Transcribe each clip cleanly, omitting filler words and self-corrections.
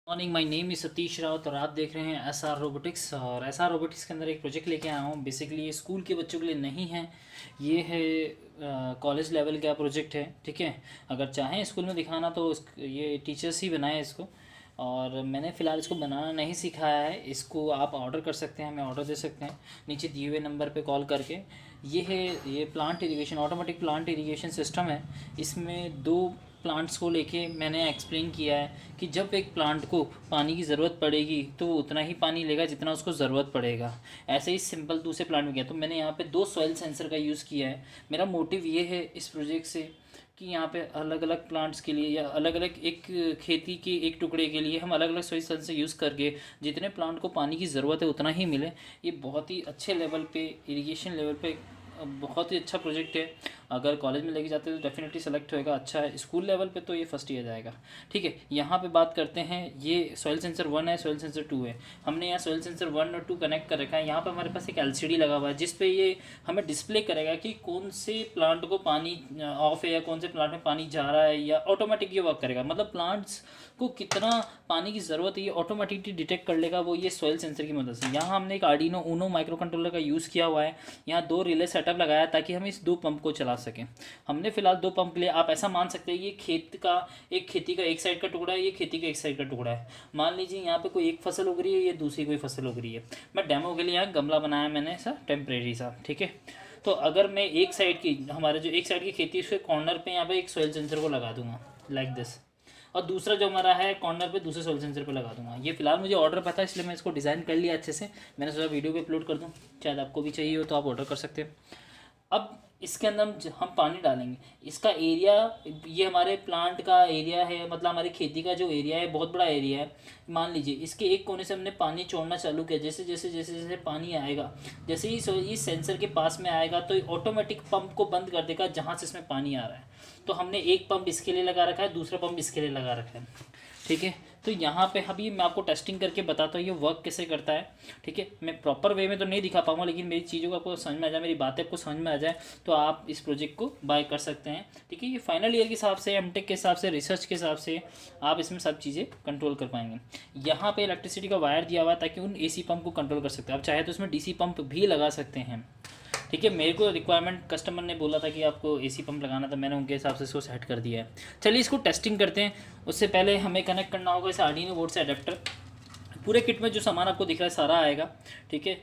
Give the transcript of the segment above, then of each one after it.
Morning, my name is Satish Rawat और आप देख रहे हैं एसआर रोबोटिक्स। और एसआर रोबोटिक्स के अंदर एक प्रोजेक्ट लेके आया हूँ। बेसिकली ये स्कूल के बच्चों के लिए नहीं है, ये है कॉलेज लेवल का प्रोजेक्ट है। ठीक है, अगर चाहें स्कूल में दिखाना तो ये टीचर्स ही बनाए इसको। और मैंने फ़िलहाल इसको बनाना नहीं सिखाया है। इसको आप ऑर्डर कर सकते हैं, हमें ऑर्डर दे सकते हैं नीचे दिए हुए नंबर पे कॉल करके। ये plant irrigation, automatic plant irrigation system है। इसमें दो प्लांट्स को लेके मैंने एक्सप्लेन किया है कि जब एक प्लांट को पानी की ज़रूरत पड़ेगी तो वो उतना ही पानी लेगा जितना उसको ज़रूरत पड़ेगा। ऐसे ही सिंपल दूसरे प्लांट में गया तो मैंने यहाँ पे दो सॉइल सेंसर का यूज़ किया है। मेरा मोटिव ये है इस प्रोजेक्ट से कि यहाँ पे अलग अलग प्लांट्स के लिए या अलग अलग एक खेती के एक टुकड़े के लिए हम अलग अलग सॉइल सेंसर यूज़ करके जितने प्लांट को पानी की ज़रूरत है उतना ही मिले। ये बहुत ही अच्छे लेवल पे, इरिगेशन लेवल पे बहुत ही अच्छा प्रोजेक्ट है। अगर कॉलेज में लेके जाते हैं तो डेफिनेटली सेलेक्ट होएगा, अच्छा है। स्कूल लेवल पे तो ये फर्स्ट ईयर जाएगा। ठीक है, यहाँ पे बात करते हैं। ये सॉइल सेंसर 1 है, सॉइल सेंसर 2 है। हमने यहाँ सॉइल सेंसर 1 और 2 कनेक्ट कर रखा है। यहाँ पे हमारे पास एक एलसीडी लगा हुआ है जिस पे ये हमें डिस्प्ले करेगा कि कौन से प्लांट को पानी ऑफ है या कौन से प्लांट में पानी जा रहा है, या ऑटोमेटिक ये वर्क करेगा। मतलब प्लांट्स को कितना पानी की ज़रूरत है ये ऑटोमेटिकली डिटेक्ट कर लेगा वो, ये सॉइल सेंसर की मदद से। यहाँ हमने एक आर्डिनो ऊनो माइक्रो कंट्रोलर का यूज़ किया हुआ है। यहाँ दो रिले सेटअप लगाया ताकि हम इस दो पंप को चला सकें। हमने फिलहाल दो पंप लिए। आप ऐसा मान सकते हैं ये खेती का एक साइड का टुकड़ा है, ये खेती का एक साइड का टुकड़ा है। मान लीजिए यहाँ पे कोई एक फसल उग रही है, ये दूसरी कोई फसल उग रही है। मैं डेमो के लिए यहाँ गमला बनाया मैंने, ऐसा टेम्परेरी सा। ठीक है, तो अगर मैं एक साइड की, हमारे जो एक साइड की खेती है उसके कॉर्नर पे यहाँ पे एक सॉइल सेंसर को लगा दूंगा लाइक दिस, और दूसरा जो हमारा है कॉर्नर पे दूसरे सॉइल सेंसर पे लगा दूंगा। ये फिलहाल मुझे ऑर्डर पता है इसलिए मैं इसको डिज़ाइन कर लिया अच्छे से। मैंने सोचा वीडियो पे अपलोड कर दूं, शायद आपको भी चाहिए हो तो आप ऑर्डर कर सकते हैं। अब इसके अंदर हम पानी डालेंगे। इसका एरिया, ये हमारे प्लांट का एरिया है, मतलब हमारी खेती का जो एरिया है बहुत बड़ा एरिया है। मान लीजिए इसके एक कोने से हमने पानी छोड़ना चालू किया। जैसे जैसे जैसे जैसे पानी आएगा, जैसे ही इस सेंसर के पास में आएगा तो ऑटोमेटिक पंप को बंद कर देगा जहाँ से इसमें पानी आ रहा है। तो हमने एक पंप इसके लिए लगा रखा है, दूसरा पंप इसके लिए लगा रखा है। ठीक है, तो यहाँ पे अभी मैं आपको टेस्टिंग करके बताता हूँ ये वर्क कैसे करता है। ठीक है, मैं प्रॉपर वे में तो नहीं दिखा पाऊंगा, लेकिन मेरी चीज़ों को आपको समझ में आ जाए, मेरी बातें आपको समझ में आ जाए तो आप इस प्रोजेक्ट को बाय कर सकते हैं। ठीक है, ये फाइनल ईयर के हिसाब से, एमटेक के हिसाब से, रिसर्च के हिसाब से आप इसमें सब चीज़ें कंट्रोल कर पाएंगे। यहाँ पे इलेक्ट्रिसिटी का वायर दिया हुआ है ताकि उन एसी पंप को कंट्रोल कर सकते हैं। आप चाहे तो इसमें डीसी पंप भी लगा सकते हैं। ठीक है, मेरे को रिक्वायरमेंट कस्टमर ने बोला था कि आपको एसी पंप लगाना था, मैंने उनके हिसाब से इसको सेट कर दिया है। चलिए इसको टेस्टिंग करते हैं। उससे पहले हमें कनेक्ट करना होगा इस आर्डिनो बोर्ड से अडेप्टर। पूरे किट में जो सामान आपको दिख रहा है सारा आएगा। ठीक है,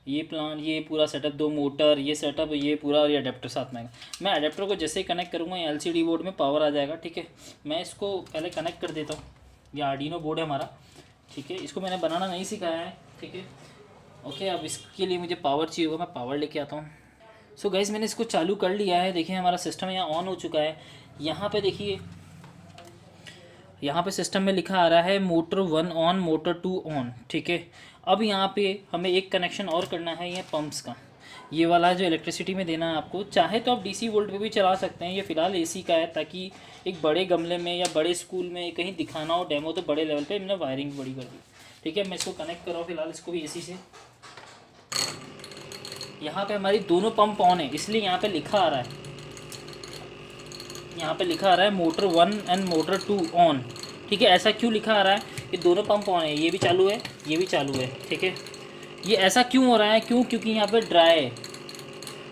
ये प्लान, ये पूरा सेटअप, दो मोटर, ये सेटअप, ये पूरा, और ये अडेप्टर साथ में आएगा। मैं अडेप्टर को जैसे ही कनेक्ट करूँगा एलसीडी बोर्ड में पावर आ जाएगा। ठीक है, मैं इसको पहले कनेक्ट कर देता हूँ। ये आर्डिनो बोर्ड है हमारा। ठीक है, इसको मैंने बनाना नहीं सिखाया है। ठीक है, ओके, अब इसके लिए मुझे पावर चाहिए होगा, मैं पावर लेके आता हूँ। सो गाइस, मैंने इसको चालू कर लिया है। देखिए हमारा सिस्टम यहाँ ऑन हो चुका है। यहाँ पे देखिए, यहाँ पे सिस्टम में लिखा आ रहा है मोटर 1 ऑन, मोटर 2 ऑन। ठीक है, अब यहाँ पे हमें एक कनेक्शन और करना है, ये पंप्स का, ये वाला जो इलेक्ट्रिसिटी में देना है आपको। चाहे तो आप डीसी वोल्ट पे भी चला सकते हैं, ये फ़िलहाल एसी का है ताकि एक बड़े गमले में या बड़े स्कूल में कहीं दिखाना हो डेमो तो बड़े लेवल पे मैंने वायरिंग बड़ी कर दी। ठीक है, मैं इसको कनेक्ट कर रहा हूँ फिलहाल, इसको भी एसी से। यहाँ पे हमारी दोनों पंप ऑन है, इसलिए यहाँ पे लिखा आ रहा है, यहाँ पे लिखा आ रहा है मोटर 1 एंड मोटर 2 ऑन। ठीक है, ऐसा क्यों लिखा आ रहा है? ये दोनों पंप ऑन है, ये भी चालू है, ये भी चालू है। ठीक है, ये ऐसा क्यों हो रहा है? क्योंकि यहाँ पे ड्राई है।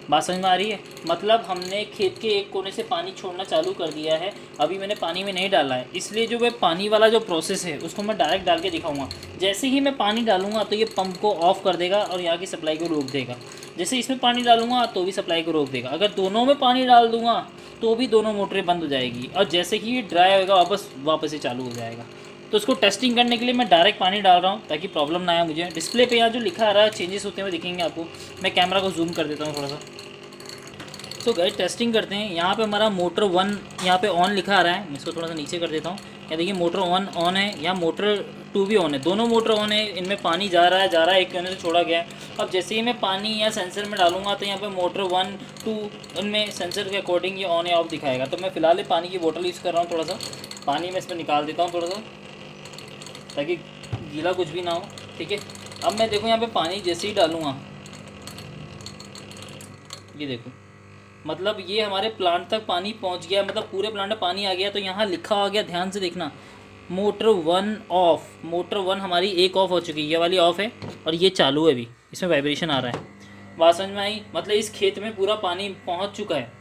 बात समझ में आ रही है? मतलब हमने खेत के एक कोने से पानी छोड़ना चालू कर दिया है, अभी मैंने पानी में नहीं डाला है, इसलिए जो वह पानी वाला जो प्रोसेस है उसको मैं डायरेक्ट डाल के दिखाऊंगा। जैसे ही मैं पानी डालूंगा तो ये पंप को ऑफ कर देगा और यहाँ की सप्लाई को रोक देगा। जैसे इसमें पानी डालूंगा तो भी सप्लाई को रोक देगा। अगर दोनों में पानी डाल दूंगा तो भी दोनों मोटरें बंद हो जाएगी, और जैसे ही ये ड्राई होएगा वापस ही चालू हो जाएगा। तो इसको टेस्टिंग करने के लिए मैं डायरेक्ट पानी डाल रहा हूँ ताकि प्रॉब्लम ना आए मुझे। डिस्प्ले पे यहाँ जो लिखा आ रहा है चेंजेस होते हुए दिखेंगे आपको। मैं कैमरा को जूम कर देता हूँ थोड़ा सा। तो गाइस टेस्टिंग करते हैं। यहाँ पे हमारा मोटर 1 यहाँ पे ऑन लिखा आ रहा है, मैं इसको थोड़ा सा नीचे कर देता हूँ। क्या देखिए, मोटर 1 ऑन है, यहाँ मोटर 2 भी ऑन है, दोनों मोटर ऑन है। इनमें पानी जा रहा है, एक कोने से छोड़ा गया है। अब जैसे ही मैं पानी या सेंसर में डालूंगा तो यहाँ पे मोटर 1 2 उनमें सेंसर के अकॉर्डिंग ये ऑन या ऑफ दिखाएगा। तो मैं फ़िलहाल पानी की बोतल यूज़ कर रहा हूँ, थोड़ा सा पानी मैं इसमें निकाल देता हूँ थोड़ा सा, ताकि गीला कुछ भी ना हो। ठीक है, अब मैं देखो यहाँ पे पानी जैसे ही डालूँगा, ये देखो, मतलब ये हमारे प्लांट तक पानी पहुंच गया, मतलब पूरे प्लांट में पानी आ गया। तो यहाँ लिखा आ गया, ध्यान से देखना, मोटर 1 ऑफ, मोटर 1 हमारी एक ऑफ हो चुकी है, ये वाली ऑफ है और ये चालू है अभी, इसमें वाइब्रेशन आ रहा है। बात समझ में आई? मतलब इस खेत में पूरा पानी पहुंच चुका है,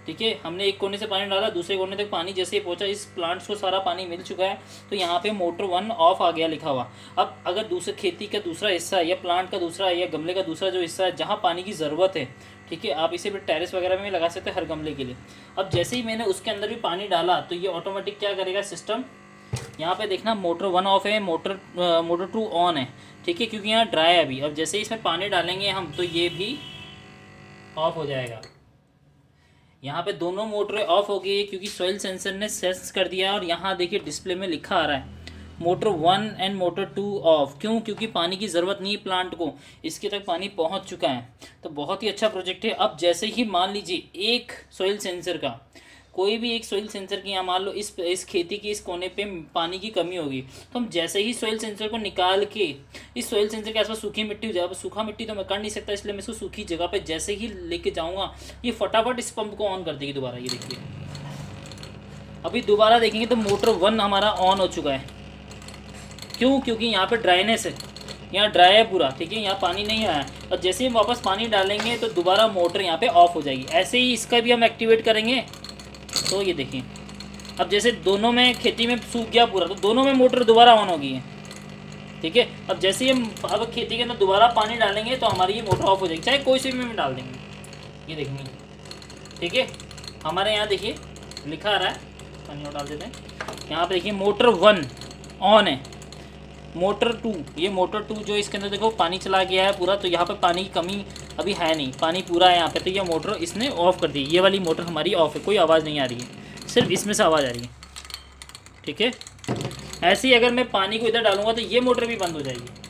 ठीक है। हमने एक कोने से पानी डाला, दूसरे कोने तक पानी जैसे ही पहुंचा, इस प्लांट्स को सारा पानी मिल चुका है, तो यहाँ पे मोटर 1 ऑफ आ गया लिखा हुआ। अब अगर दूसरे खेती का दूसरा हिस्सा या प्लांट का दूसरा या गमले का दूसरा जो हिस्सा है जहाँ पानी की ज़रूरत है, ठीक है, आप इसे भी टेरेस वगैरह में लगा सकते हैं हर गमले के लिए। अब जैसे ही मैंने उसके अंदर भी पानी डाला तो ये ऑटोमेटिक क्या करेगा सिस्टम, यहाँ पे देखना मोटर 1 ऑफ है, मोटर 2 ऑन है, ठीक है, क्योंकि यहाँ ड्राई है अभी। अब जैसे ही इसमें पानी डालेंगे हम तो ये भी ऑफ हो जाएगा। यहाँ पे दोनों मोटरें ऑफ हो गई है क्योंकि सॉइल सेंसर ने सेंस कर दिया है। और यहाँ देखिए डिस्प्ले में लिखा आ रहा है मोटर 1 एंड मोटर 2 ऑफ। क्यों? क्योंकि पानी की ज़रूरत नहीं है प्लांट को, इसके तक पानी पहुँच चुका है। तो बहुत ही अच्छा प्रोजेक्ट है। अब जैसे ही मान लीजिए एक सॉइल सेंसर का, कोई भी एक सॉइल सेंसर की, यहाँ मान लो इस खेती की इस कोने पे पानी की कमी होगी, तो हम जैसे ही सॉइल सेंसर को निकाल के इस सॉइल सेंसर के आसपास सूखी मिट्टी हो जाए, अब सूखा मिट्टी तो मैं कर नहीं सकता, इसलिए मैं इसको सूखी जगह पे जैसे ही लेके जाऊँगा ये फटाफट इस पंप को ऑन कर देगी दोबारा। ये देखिए अभी दोबारा देखेंगे तो मोटर 1 हमारा ऑन हो चुका है। क्यों? क्योंकि यहाँ पर ड्राइनेस है, यहाँ ड्राई है पूरा, ठीक है, यहाँ पानी नहीं आया। और जैसे ही हम वापस पानी डालेंगे तो दोबारा मोटर यहाँ पे ऑफ हो जाएगी। ऐसे ही इसका भी हम एक्टिवेट करेंगे तो ये देखिए अब जैसे दोनों में खेती में सूख गया पूरा, तो दोनों में मोटर दोबारा ऑन हो गई है, ठीक है। अब जैसे ही हम अब खेती के अंदर दोबारा पानी डालेंगे तो हमारी ये मोटर ऑफ हो जाएगी, चाहे कोई सी में डाल देंगे, ये देखेंगे, ठीक है। हमारे यहाँ देखिए लिखा आ रहा है, पानी और डाल देते हैं। यहाँ पे देखिए मोटर 1 ऑन है, मोटर 2, ये मोटर 2 जो इसके अंदर देखो पानी चला गया है पूरा, तो यहाँ पे पानी की कमी अभी है नहीं, पानी पूरा है यहाँ पे। तो ये मोटर इसने ऑफ़ कर दी, ये वाली मोटर हमारी ऑफ़ है, कोई आवाज़ नहीं आ रही है, सिर्फ इसमें से आवाज़ आ रही है, ठीक है। ऐसे ही अगर मैं पानी को इधर डालूंगा तो ये मोटर भी बंद हो जाएगी।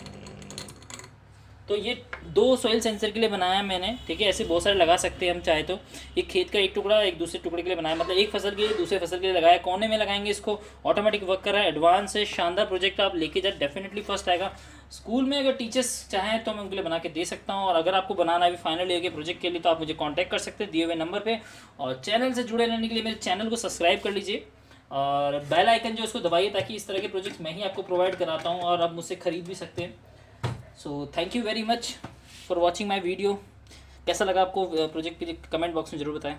तो ये 2 सॉइल सेंसर के लिए बनाया है मैंने, ठीक है। ऐसे बहुत सारे लगा सकते हैं हम चाहे तो। एक खेत का एक टुकड़ा एक दूसरे टुकड़े के लिए बनाया, मतलब एक फसल के लिए दूसरे फसल के लिए लगाया, कोने में लगाएंगे इसको, ऑटोमेटिक वर्क कर रहा है, एडवांस है, शानदार प्रोजेक्ट। आप लेके जाए, डेफिनेटली फर्स्ट आएगा। स्कूल में अगर टीचर्स चाहें तो मैं उनके लिए बना के दे सकता हूँ। और अगर आपको बनाना है अभी फाइनल ईयर के प्रोजेक्ट के लिए तो आप मुझे कॉन्टैक्ट कर सकते हैं दिए हुए नंबर पर। और चैनल से जुड़े रहने के लिए मेरे चैनल को सब्सक्राइब कर लीजिए और बेल आइकन जो उसको दबाइए, ताकि इस तरह के प्रोजेक्ट्स मैं ही आपको प्रोवाइड कराता हूँ और आप मुझसे ख़रीद भी सकते हैं। So thank you very much for watching my video. कैसा लगा आपको प्रोजेक्ट, कमेंट बॉक्स में ज़रूर बताएं।